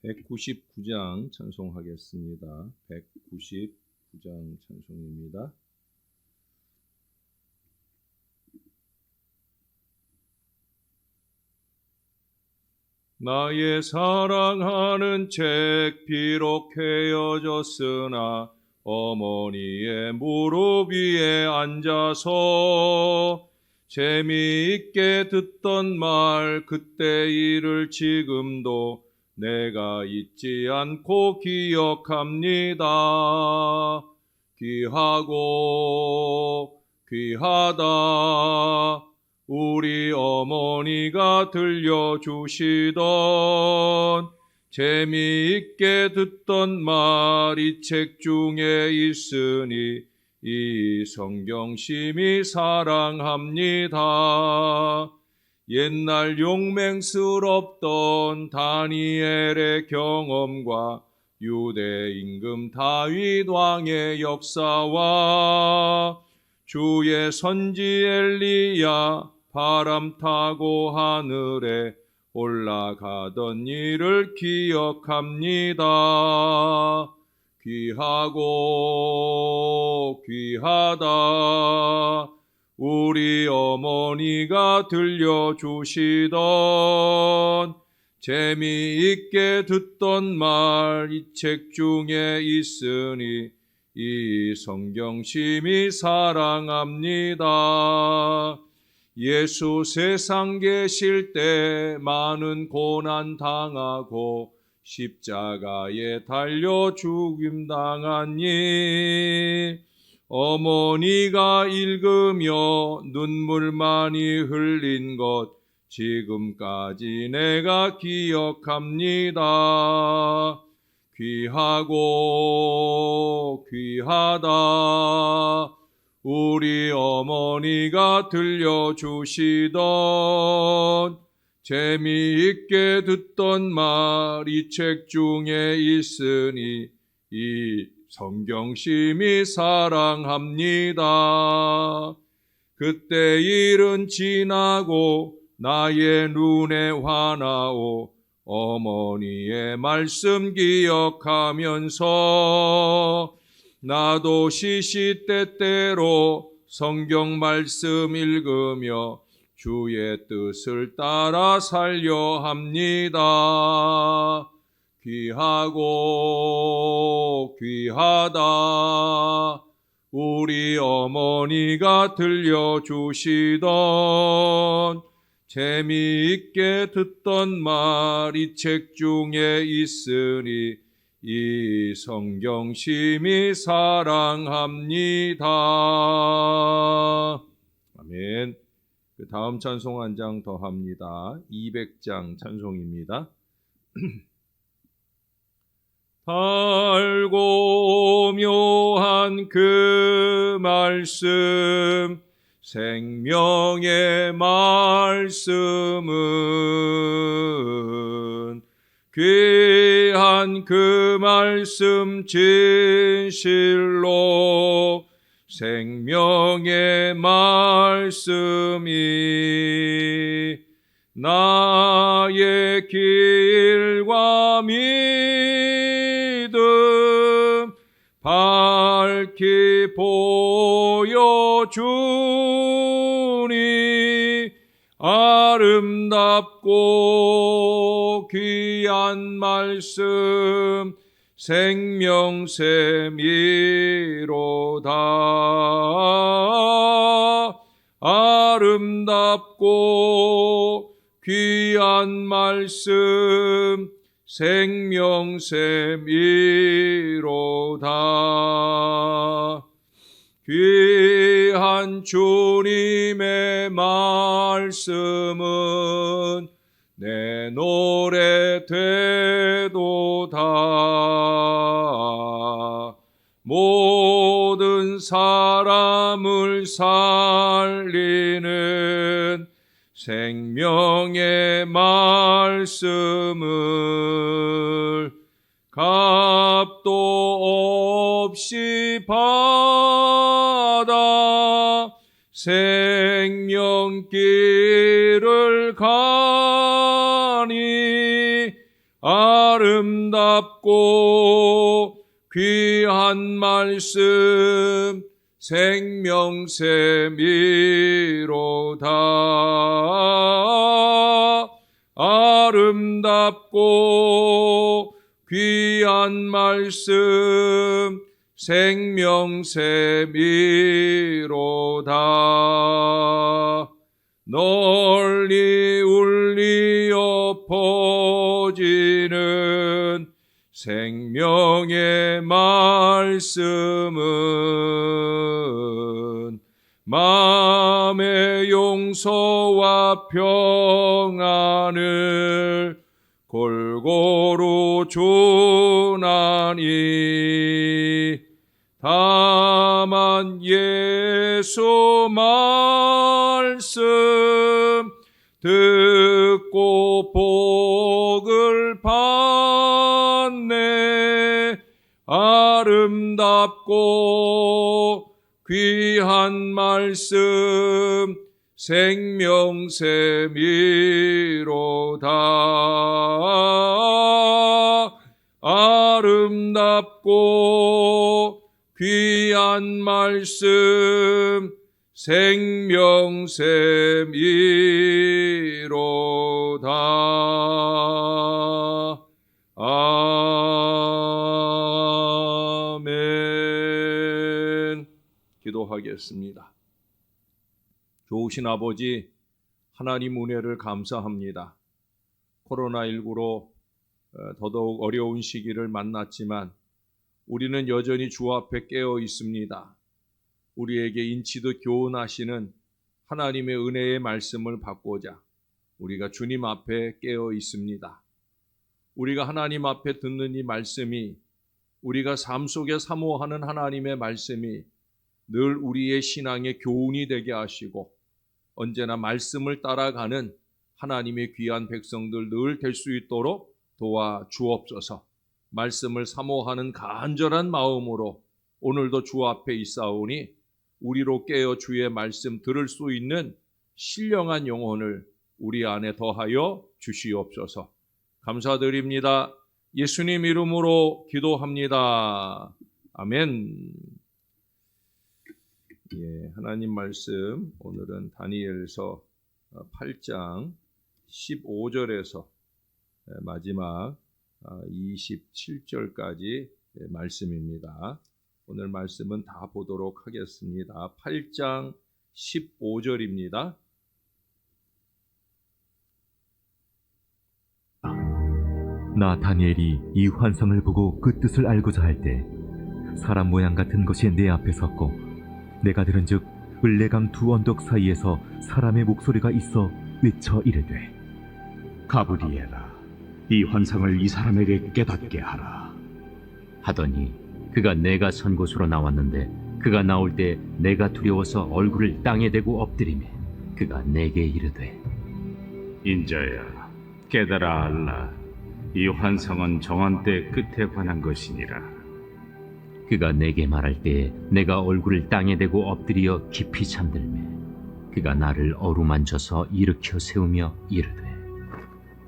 199장 찬송하겠습니다. 199장 찬송입니다. 나의 사랑하는 책 비록 헤어졌으나 어머니의 무릎 위에 앉아서 재미있게 듣던 말 그때 일을 지금도 내가 잊지 않고 기억합니다. 귀하고 귀하다 우리 어머니가 들려주시던 재미있게 듣던 말 이 책 중에 있으니 이 성경심이 사랑합니다. 옛날 용맹스럽던 다니엘의 경험과 유대 임금 다윗 왕의 역사와 주의 선지 엘리야 바람 타고 하늘에 올라가던 일을 기억합니다. 귀하고 귀하다 우리 어머니가 들려주시던 재미있게 듣던 말 이 책 중에 있으니 이 성경심이 사랑합니다. 예수 세상 계실 때 많은 고난 당하고 십자가에 달려 죽임당하니 어머니가 읽으며 눈물 많이 흘린 것 지금까지 내가 기억합니다. 귀하고 귀하다 우리 어머니가 들려주시던 재미있게 듣던 말 이 책 중에 있으니 이 성경심이 사랑합니다. 그때 일은 지나고 나의 눈에 환하오 어머니의 말씀 기억하면서 나도 시시때때로 성경 말씀 읽으며 주의 뜻을 따라 살려 합니다. 귀하고 귀하다 우리 어머니가 들려주시던 재미있게 듣던 말 이 책 중에 있으니 이 성경심이 사랑합니다. 아멘. 그 다음 찬송 한 장 더 합니다. 200장 찬송입니다. 달고 묘한 그 말씀 생명의 말씀은 귀한 그 말씀 진실로 생명의 말씀이 나의 길과 믿음 밝히 보여주니 아름답고 귀한 말씀 생명샘이로다. 아름답고 귀한 말씀 생명샘이로다. 귀한 주님의 말씀은 내 노래 되도다. 모든 사람을 살리는 생명의 말씀을 값도 없이 받아 생명길을 가니 아름다운 아름답고 귀한 말씀 생명샘이로다. 아름답고 귀한 말씀 생명샘이로다. 널리 울리어 퍼지는 생명의 말씀은 마음의 용서와 평안을 골고루 주나니 다만 예수 말씀 듣고 복을 받네. 아름답고 귀한 말씀 생명샘이로다. 아름답고 귀한 말씀 생명샘이로다. 아멘. 기도하겠습니다. 좋으신 아버지, 하나님 은혜를 감사합니다. 코로나19로 더더욱 어려운 시기를 만났지만 우리는 여전히 주 앞에 깨어 있습니다. 우리에게 인치듯 교훈하시는 하나님의 은혜의 말씀을 받고자 우리가 주님 앞에 깨어 있습니다. 우리가 하나님 앞에 듣는 이 말씀이, 우리가 삶 속에 사모하는 하나님의 말씀이 늘 우리의 신앙의 교훈이 되게 하시고 언제나 말씀을 따라가는 하나님의 귀한 백성들 늘 될 수 있도록 도와 주옵소서. 말씀을 사모하는 간절한 마음으로 오늘도 주 앞에 있사오니 우리로 깨어 주의 말씀 들을 수 있는 신령한 영혼을 우리 안에 더하여 주시옵소서. 감사드립니다. 예수님 이름으로 기도합니다. 아멘. 하나님 말씀 오늘은 다니엘서 8장 15절에서 마지막 27절까지 말씀입니다. 오늘 말씀은 다 보도록 하겠습니다. 8장 15절입니다. 나 다니엘이 이 환상을 보고 그 뜻을 알고자 할 때 사람 모양 같은 것이 내 앞에 섰고 내가 들은즉 을레강 두 언덕 사이에서 사람의 목소리가 있어 외쳐 이르되 가브리엘아, 이 환상을 이 사람에게 깨닫게 하라 하더니 그가 내가 선 곳으로 나왔는데 그가 나올 때 내가 두려워서 얼굴을 땅에 대고 엎드리매 그가 내게 이르되 인자야, 깨달아 알라. 이 환상은 정한 때 끝에 관한 것이니라. 그가 내게 말할 때 내가 얼굴을 땅에 대고 엎드려 깊이 잠들매 그가 나를 어루만져서 일으켜 세우며 이르되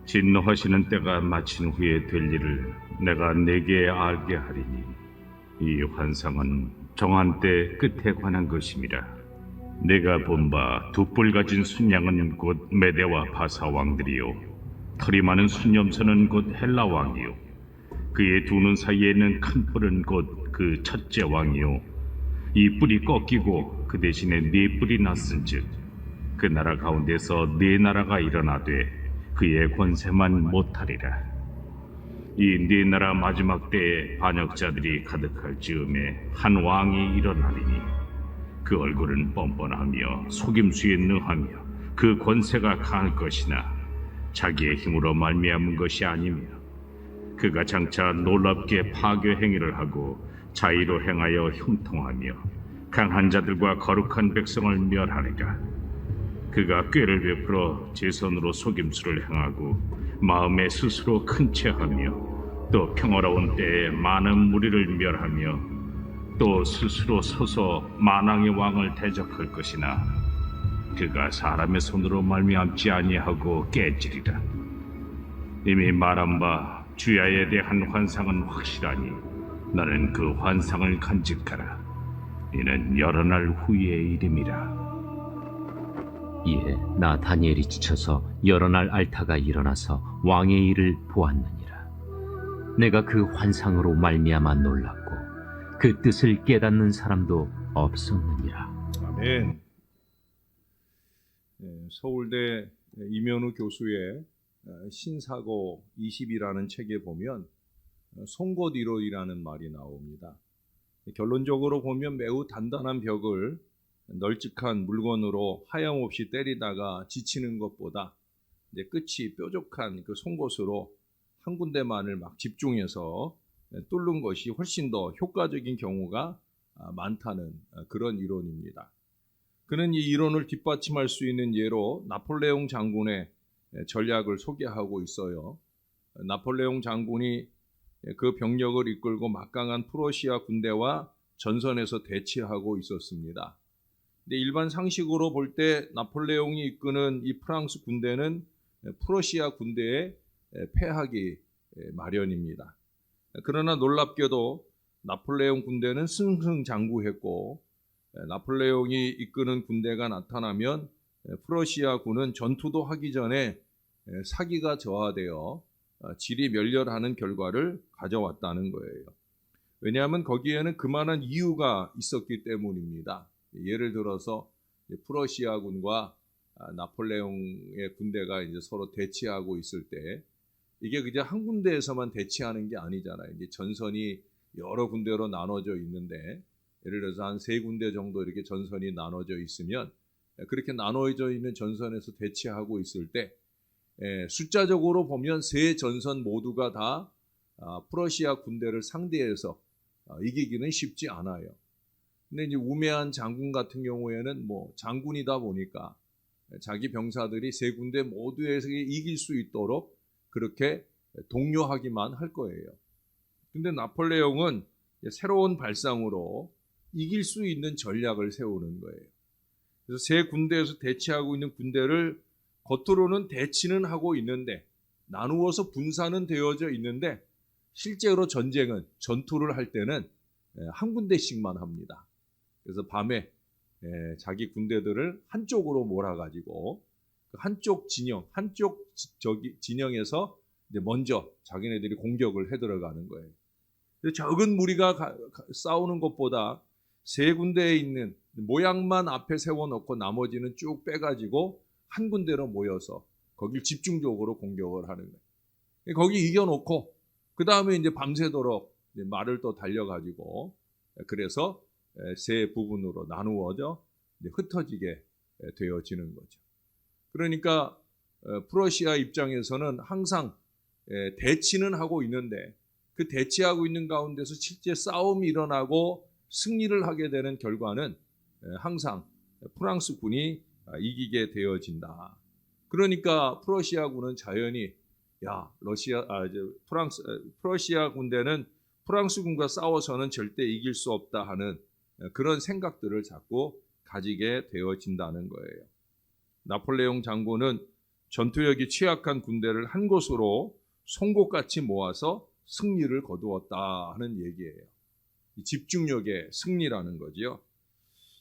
진노하시는 때가 마친 후에 될 일을 내가 네게 알게 하리니 이 환상은 정한 때 끝에 관한 것임이라. 내가 본 바 두 뿔 가진 순양은 곧 메대와 바사 왕들이요 털이 많은 순염소는 곧 헬라 왕이요 그의 두 눈 사이에 있는 큰 뿔은 곧 그 첫째 왕이요 이 뿔이 꺾이고 그 대신에 네 뿔이 났은즉 그 나라 가운데서 네 나라가 일어나되 그의 권세만 못하리라. 이 네 나라 마지막 때에 반역자들이 가득할 즈음에 한 왕이 일어나리니 그 얼굴은 뻔뻔하며 속임수에 능하며 그 권세가 강할 것이나 자기의 힘으로 말미암은 것이 아니며 그가 장차 놀랍게 파괴 행위를 하고 자의로 행하여 형통하며 강한 자들과 거룩한 백성을 멸하리라. 그가 꾀를 베풀어 제 손으로 속임수를 행하고 마음에 스스로 큰 채하며 또 평화로운 때에 많은 무리를 멸하며 또 스스로 서서 만왕의 왕을 대적할 것이나 그가 사람의 손으로 말미암지 아니하고 깨지리라. 이미 말한 바 주야에 대한 환상은 확실하니 너는 그 환상을 간직하라. 이는 여러 날 후의 일임이라. 이에 나 다니엘이 지쳐서 여러 날 앓다가 일어나서 왕의 일을 보았느니라. 내가 그 환상으로 말미암아 놀랐고 그 뜻을 깨닫는 사람도 없었느니라. 아멘. 서울대 이면우 교수의 신사고 20이라는 책에 보면 송곳 이론이라는 말이 나옵니다. 결론적으로 보면 매우 단단한 벽을 널찍한 물건으로 하염없이 때리다가 지치는 것보다 이제 끝이 뾰족한 그 송곳으로 한 군데만을 막 집중해서 뚫는 것이 훨씬 더 효과적인 경우가 많다는 그런 이론입니다. 그는 이 이론을 뒷받침할 수 있는 예로 나폴레옹 장군의 전략을 소개하고 있어요. 나폴레옹 장군이 그 병력을 이끌고 막강한 프로시아 군대와 전선에서 대치하고 있었습니다. 근데 일반 상식으로 볼 때 나폴레옹이 이끄는 이 프랑스 군대는 프로시아 군대에 패하기 마련입니다. 그러나 놀랍게도 나폴레옹 군대는 승승장구했고, 나폴레옹이 이끄는 군대가 나타나면 프로시아군은 전투도 하기 전에 사기가 저하되어 질이 멸렬하는 결과를 가져왔다는 거예요. 왜냐하면 거기에는 그만한 이유가 있었기 때문입니다. 예를 들어서 프로시아군과 나폴레옹의 군대가 이제 서로 대치하고 있을 때 이게 그냥 한 군데에서만 대치하는 게 아니잖아요. 이제 전선이 여러 군데로 나눠져 있는데, 예를 들어서 한 3군데 정도 이렇게 전선이 나눠져 있으면 그렇게 나눠져 있는 전선에서 대치하고 있을 때 숫자적으로 보면 3전선 모두가 다 프러시아 군대를 상대해서 이기기는 쉽지 않아요. 근데 이제 우매한 장군 같은 경우에는 뭐 장군이다 보니까 자기 병사들이 3군데 모두에서 이길 수 있도록 그렇게 독려하기만 할 거예요. 근데 나폴레옹은 새로운 발상으로 이길 수 있는 전략을 세우는 거예요. 그래서 3군데에서 대치하고 있는 군대를 겉으로는 대치는 하고 있는데, 나누어서 분산은 되어져 있는데, 실제로 전투를 할 때는 한 군데씩만 합니다. 그래서 밤에 자기 군대들을 한쪽으로 몰아가지고 한쪽 진영에서 이제 먼저 자기네들이 공격을 해 들어가는 거예요. 적은 무리가 싸우는 것보다 3군데에 있는 모양만 앞에 세워놓고 나머지는 쭉 빼가지고 한 군데로 모여서 거길 집중적으로 공격을 하는 거예요. 거기 이겨놓고 그 다음에 이제 밤새도록 이제 말을 또 달려가지고, 그래서 3 부분으로 나누어져 흩어지게 되어지는 거죠. 그러니까 프러시아 입장에서는 항상 대치는 하고 있는데, 그 대치하고 있는 가운데서 실제 싸움이 일어나고 승리를 하게 되는 결과는 항상 프랑스 군이 이기게 되어진다. 그러니까 프러시아군은 자연히 프러시아 군대는 프랑스 군과 싸워서는 절대 이길 수 없다 하는 그런 생각들을 자꾸 가지게 되어진다는 거예요. 나폴레옹 장군은 전투력이 취약한 군대를 한 곳으로 송곳같이 모아서 승리를 거두었다 하는 얘기예요. 집중력의 승리라는 거지요.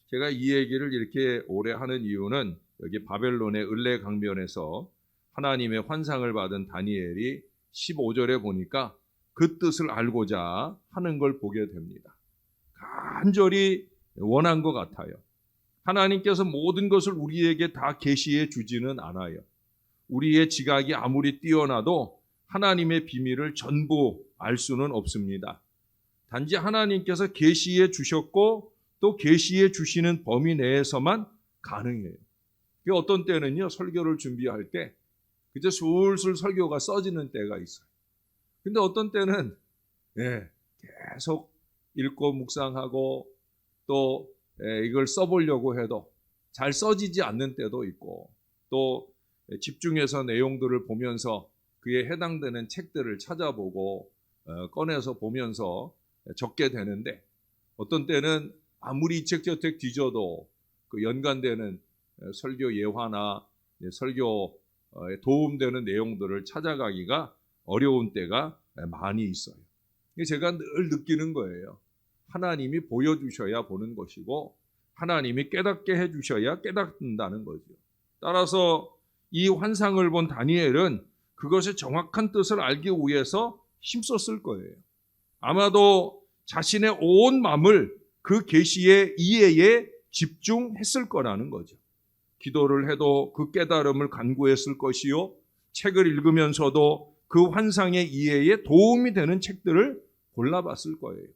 제가 이 얘기를 이렇게 오래 하는 이유는 여기 바벨론의 을레 강변에서 하나님의 환상을 받은 다니엘이 15절에 보니까 그 뜻을 알고자 하는 걸 보게 됩니다. 간절히 원한 것 같아요. 하나님께서 모든 것을 우리에게 다 계시해 주지는 않아요. 우리의 지각이 아무리 뛰어나도 하나님의 비밀을 전부 알 수는 없습니다. 단지 하나님께서 계시해 주셨고 또 계시해 주시는 범위 내에서만 가능해요. 어떤 때는요, 설교를 준비할 때 그저 술술 설교가 써지는 때가 있어요. 근데 어떤 때는 계속 읽고 묵상하고 또 이걸 써보려고 해도 잘 써지지 않는 때도 있고, 또 집중해서 내용들을 보면서 그에 해당되는 책들을 찾아보고 꺼내서 보면서 적게 되는데, 어떤 때는 아무리 이 책 저 책 뒤져도 그 연관되는 설교 예화나 설교에 도움되는 내용들을 찾아가기가 어려운 때가 많이 있어요. 제가 늘 느끼는 거예요. 하나님이 보여주셔야 보는 것이고 하나님이 깨닫게 해주셔야 깨닫는다는 거죠. 따라서 이 환상을 본 다니엘은 그것의 정확한 뜻을 알기 위해서 힘썼을 거예요. 아마도 자신의 온 마음을 그 계시의 이해에 집중했을 거라는 거죠. 기도를 해도 그 깨달음을 간구했을 것이요, 책을 읽으면서도 그 환상의 이해에 도움이 되는 책들을 골라봤을 거예요.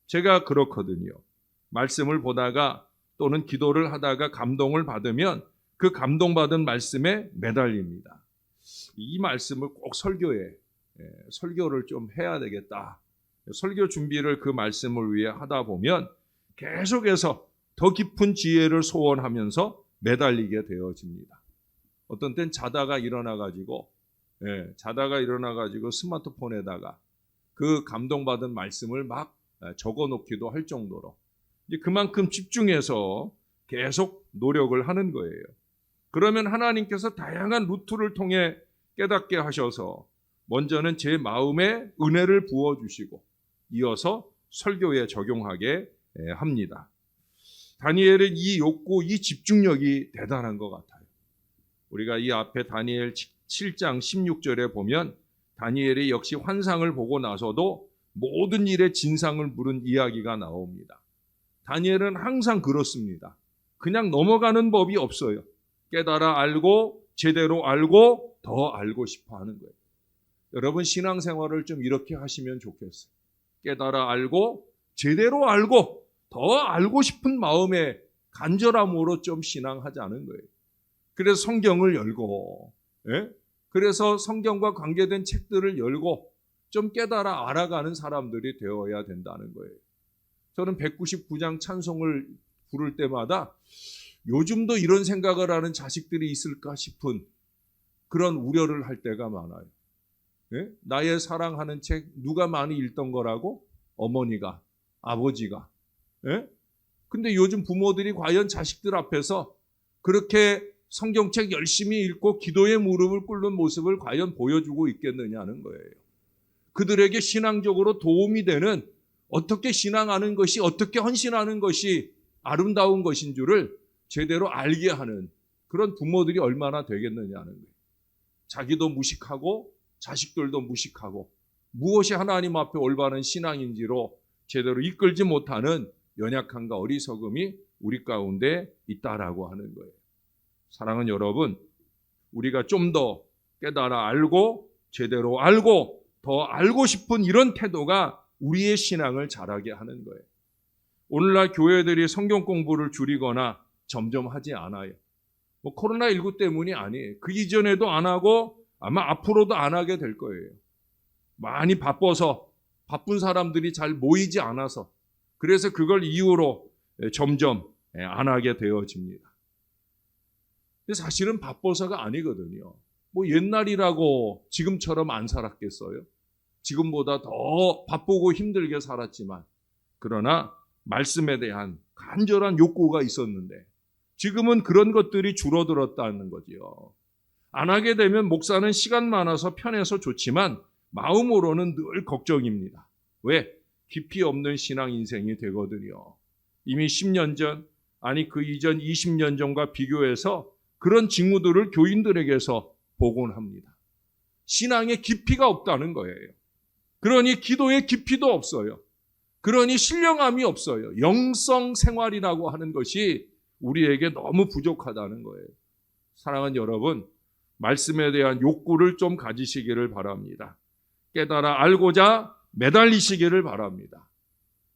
제가 그렇거든요. 말씀을 보다가 또는 기도를 하다가 감동을 받으면 그 감동받은 말씀에 매달립니다. 이 말씀을 꼭 설교를 좀 해야 되겠다. 설교 준비를 그 말씀을 위해 하다 보면 계속해서 더 깊은 지혜를 소원하면서 매달리게 되어집니다. 어떤 땐 자다가 일어나가지고 스마트폰에다가 그 감동받은 말씀을 막 적어놓기도 할 정도로 이제 그만큼 집중해서 계속 노력을 하는 거예요. 그러면 하나님께서 다양한 루트를 통해 깨닫게 하셔서 먼저는 제 마음에 은혜를 부어주시고 이어서 설교에 적용하게 합니다. 다니엘의 이 욕구, 이 집중력이 대단한 것 같아요. 우리가 이 앞에 다니엘 7장 16절에 보면 다니엘이 역시 환상을 보고 나서도 모든 일의 진상을 물은 이야기가 나옵니다. 다니엘은 항상 그렇습니다. 그냥 넘어가는 법이 없어요. 깨달아 알고 제대로 알고 더 알고 싶어 하는 거예요. 여러분 신앙생활을 좀 이렇게 하시면 좋겠어요. 깨달아 알고 제대로 알고 더 알고 싶은 마음에 간절함으로 좀 신앙하자는 거예요. 그래서 성경을 열고 그래서 성경과 관계된 책들을 열고 좀 깨달아 알아가는 사람들이 되어야 된다는 거예요. 저는 199장 찬송을 부를 때마다 요즘도 이런 생각을 하는 자식들이 있을까 싶은 그런 우려를 할 때가 많아요. 나의 사랑하는 책 누가 많이 읽던 거라고? 어머니가, 아버지가. 근데 요즘 부모들이 과연 자식들 앞에서 그렇게 성경책 열심히 읽고 기도의 무릎을 꿇는 모습을 과연 보여주고 있겠느냐는 거예요. 그들에게 신앙적으로 도움이 되는 어떻게 신앙하는 것이, 어떻게 헌신하는 것이 아름다운 것인 줄을 제대로 알게 하는 그런 부모들이 얼마나 되겠느냐는 거예요. 자기도 무식하고 자식들도 무식하고 무엇이 하나님 앞에 올바른 신앙인지로 제대로 이끌지 못하는 연약함과 어리석음이 우리 가운데 있다라고 하는 거예요. 사랑하는 여러분, 우리가 좀 더 깨달아 알고 제대로 알고 더 알고 싶은 이런 태도가 우리의 신앙을 자라게 하는 거예요. 오늘날 교회들이 성경 공부를 줄이거나 점점 하지 않아요. 코로나19 때문이 아니에요. 그 이전에도 안 하고 아마 앞으로도 안 하게 될 거예요. 많이 바빠서 바쁜 사람들이 잘 모이지 않아서 그래서 그걸 이유로 점점 안 하게 되어집니다. 근데 사실은 바빠서가 아니거든요. 옛날이라고 지금처럼 안 살았겠어요? 지금보다 더 바쁘고 힘들게 살았지만 그러나 말씀에 대한 간절한 욕구가 있었는데 지금은 그런 것들이 줄어들었다는 거죠. 안 하게 되면 목사는 시간 많아서 편해서 좋지만 마음으로는 늘 걱정입니다. 왜? 깊이 없는 신앙 인생이 되거든요. 이미 10년 전, 아니 그 이전 20년 전과 비교해서 그런 징후들을 교인들에게서 보곤 합니다. 신앙에 깊이가 없다는 거예요. 그러니 기도에 깊이도 없어요. 그러니 신령함이 없어요. 영성 생활이라고 하는 것이 우리에게 너무 부족하다는 거예요. 사랑하는 여러분, 말씀에 대한 욕구를 좀 가지시기를 바랍니다. 깨달아 알고자 매달리시기를 바랍니다.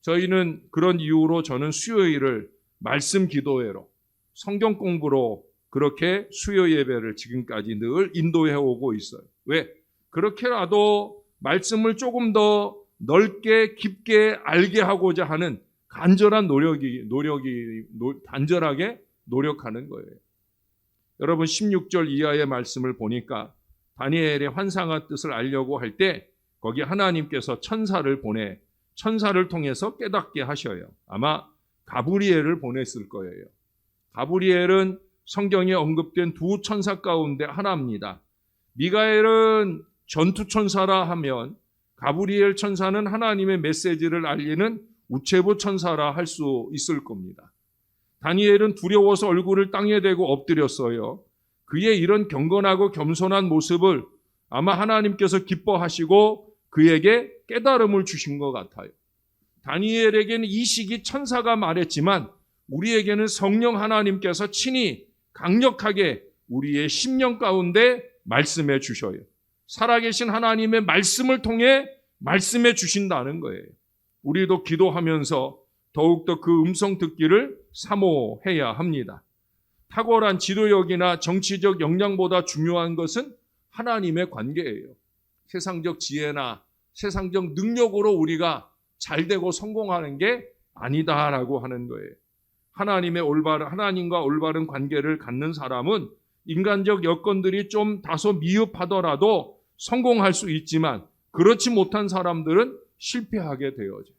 저희는 그런 이유로 저는 수요일을 말씀 기도회로 성경 공부로 그렇게 수요 예배를 지금까지 늘 인도해 오고 있어요. 왜? 그렇게라도 말씀을 조금 더 넓게 깊게 알게 하고자 하는 간절한 간절하게 노력하는 거예요. 여러분 16절 이하의 말씀을 보니까 다니엘의 환상의 뜻을 알려고 할 때 거기 하나님께서 천사를 보내 천사를 통해서 깨닫게 하셔요. 아마 가브리엘을 보냈을 거예요. 가브리엘은 성경에 언급된 두 천사 가운데 하나입니다. 미가엘은 전투천사라 하면 가브리엘 천사는 하나님의 메시지를 알리는 우체부 천사라 할 수 있을 겁니다. 다니엘은 두려워서 얼굴을 땅에 대고 엎드렸어요. 그의 이런 경건하고 겸손한 모습을 아마 하나님께서 기뻐하시고 그에게 깨달음을 주신 것 같아요. 다니엘에게는 이 시기 천사가 말했지만 우리에게는 성령 하나님께서 친히 강력하게 우리의 심령 가운데 말씀해 주셔요. 살아계신 하나님의 말씀을 통해 말씀해 주신다는 거예요. 우리도 기도하면서 더욱더 그 음성 듣기를 사모해야 합니다. 탁월한 지도력이나 정치적 역량보다 중요한 것은 하나님의 관계예요. 세상적 지혜나 세상적 능력으로 우리가 잘되고 성공하는 게 아니다라고 하는 거예요. 하나님과 올바른 관계를 갖는 사람은 인간적 여건들이 좀 다소 미흡하더라도 성공할 수 있지만 그렇지 못한 사람들은 실패하게 되어져요.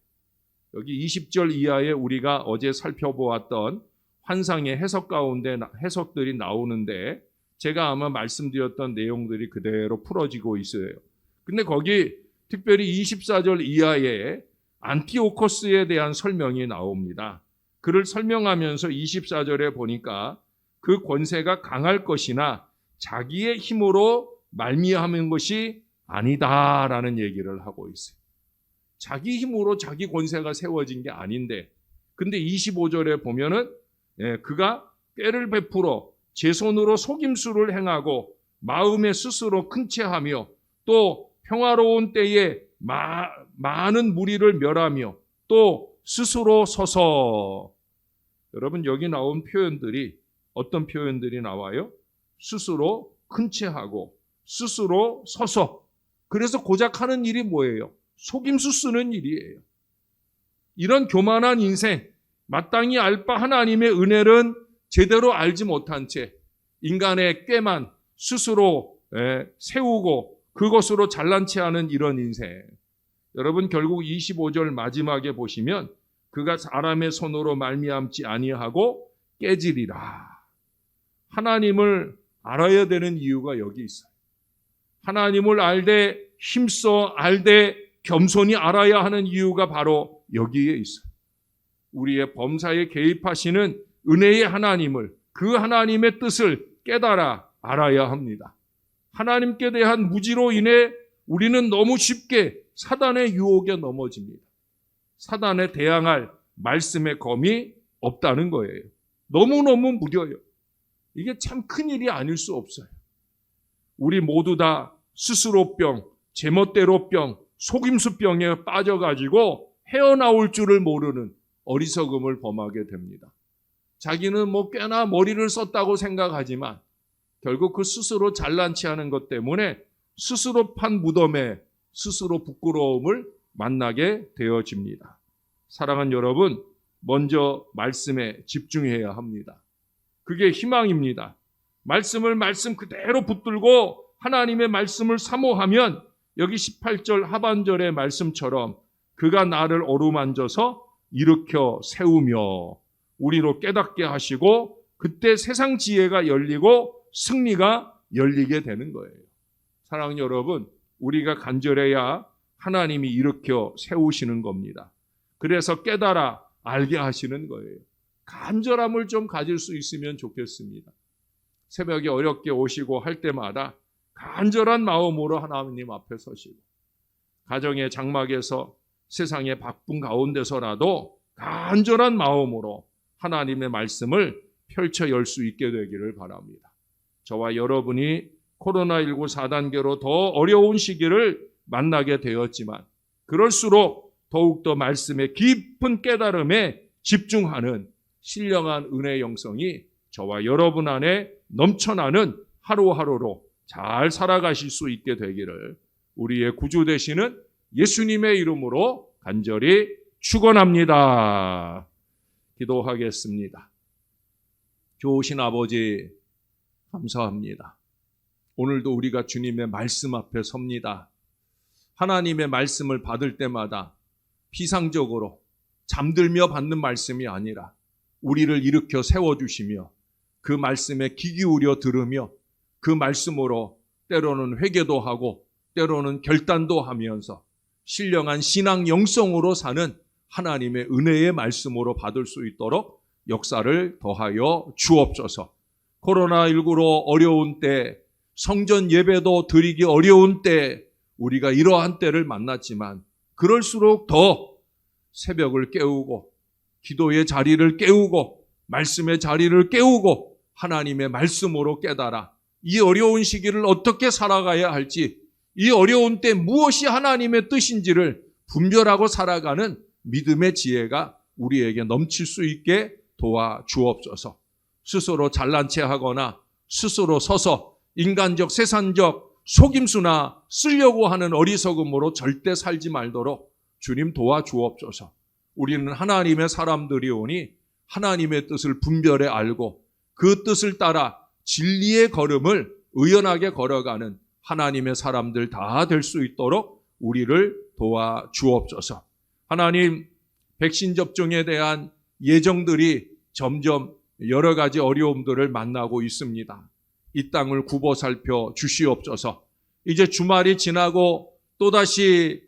여기 20절 이하에 우리가 어제 살펴보았던 환상의 해석 가운데 해석들이 나오는데 제가 아마 말씀드렸던 내용들이 그대로 풀어지고 있어요. 근데 거기 특별히 24절 이하에 안티오코스에 대한 설명이 나옵니다. 그를 설명하면서 24절에 보니까 그 권세가 강할 것이나 자기의 힘으로 말미암은 것이 아니다라는 얘기를 하고 있어요. 자기 힘으로 자기 권세가 세워진 게 아닌데, 근데 25절에 보면은 그가 꾀를 베풀어 제 손으로 속임수를 행하고 마음에 스스로 큰 채하며 또 평화로운 때에 많은 무리를 멸하며 또 스스로 서서. 여러분, 여기 나온 표현들이 어떤 표현들이 나와요? 스스로 큰 채하고 스스로 서서. 그래서 고작 하는 일이 뭐예요? 속임수 쓰는 일이에요. 이런 교만한 인생, 마땅히 알 바 하나님의 은혜는 제대로 알지 못한 채 인간의 꾀만 스스로 세우고 그것으로 잘난 체하는 이런 인생. 여러분, 결국 25절 마지막에 보시면 그가 사람의 손으로 말미암지 아니하고 깨지리라. 하나님을 알아야 되는 이유가 여기 있어요. 하나님을 알되 힘써 알되 겸손히 알아야 하는 이유가 바로 여기에 있어요. 우리의 범사에 개입하시는 은혜의 하나님을, 그 하나님의 뜻을 깨달아 알아야 합니다. 하나님께 대한 무지로 인해 우리는 너무 쉽게 사단의 유혹에 넘어집니다. 사단에 대항할 말씀의 검이 없다는 거예요. 너무너무 무뎌요. 이게 참 큰일이 아닐 수 없어요. 우리 모두 다 스스로병, 제멋대로병, 속임수병에 빠져가지고 헤어나올 줄을 모르는 어리석음을 범하게 됩니다. 자기는 꽤나 머리를 썼다고 생각하지만 결국 그 스스로 잘난 체하는 것 때문에 스스로 판 무덤에 스스로 부끄러움을 만나게 되어집니다. 사랑하는 여러분, 먼저 말씀에 집중해야 합니다. 그게 희망입니다. 말씀 그대로 붙들고 하나님의 말씀을 사모하면 여기 18절 하반절의 말씀처럼 그가 나를 어루만져서 일으켜 세우며 우리로 깨닫게 하시고 그때 세상 지혜가 열리고 승리가 열리게 되는 거예요. 사랑하는 여러분, 우리가 간절해야 하나님이 일으켜 세우시는 겁니다. 그래서 깨달아 알게 하시는 거예요. 간절함을 좀 가질 수 있으면 좋겠습니다. 새벽에 어렵게 오시고 할 때마다 간절한 마음으로 하나님 앞에 서시고, 가정의 장막에서 세상의 바쁜 가운데서라도 간절한 마음으로 하나님의 말씀을 펼쳐 열 수 있게 되기를 바랍니다. 저와 여러분이 코로나19 4단계로 더 어려운 시기를 만나게 되었지만 그럴수록 더욱더 말씀의 깊은 깨달음에 집중하는 신령한 은혜 영성이 저와 여러분 안에 넘쳐나는 하루하루로 잘 살아가실 수 있게 되기를 우리의 구주 되시는 예수님의 이름으로 간절히 축원합니다. 기도하겠습니다. 좋으신 아버지, 감사합니다. 오늘도 우리가 주님의 말씀 앞에 섭니다. 하나님의 말씀을 받을 때마다 피상적으로 잠들며 받는 말씀이 아니라 우리를 일으켜 세워주시며 그 말씀에 귀 기울여 들으며 그 말씀으로 때로는 회개도 하고 때로는 결단도 하면서 신령한 신앙 영성으로 사는 하나님의 은혜의 말씀으로 받을 수 있도록 역사를 더하여 주옵소서. 코로나19로 어려운 때, 성전 예배도 드리기 어려운 때 우리가 이러한 때를 만났지만 그럴수록 더 새벽을 깨우고 기도의 자리를 깨우고 말씀의 자리를 깨우고 하나님의 말씀으로 깨달아 이 어려운 시기를 어떻게 살아가야 할지, 이 어려운 때 무엇이 하나님의 뜻인지를 분별하고 살아가는 믿음의 지혜가 우리에게 넘칠 수 있게 도와 주옵소서. 스스로 잘난 체 하거나 스스로 서서 인간적, 세상적 속임수나 쓰려고 하는 어리석음으로 절대 살지 말도록 주님 도와 주옵소서. 우리는 하나님의 사람들이오니 하나님의 뜻을 분별해 알고 그 뜻을 따라 진리의 걸음을 의연하게 걸어가는 하나님의 사람들 다 될 수 있도록 우리를 도와 주옵소서. 하나님, 백신 접종에 대한 예정들이 점점 여러 가지 어려움들을 만나고 있습니다. 이 땅을 굽어 살펴 주시옵소서. 이제 주말이 지나고 또다시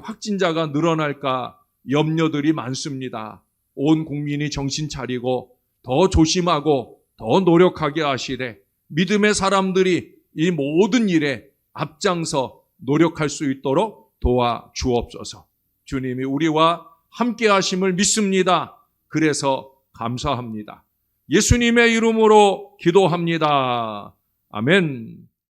확진자가 늘어날까 염려들이 많습니다. 온 국민이 정신 차리고 더 조심하고 더 노력하게 하시되 믿음의 사람들이 이 모든 일에 앞장서 노력할 수 있도록 도와 주옵소서. 주님이 우리와 함께 하심을 믿습니다. 그래서 감사합니다. 예수님의 이름으로 기도합니다. 아멘.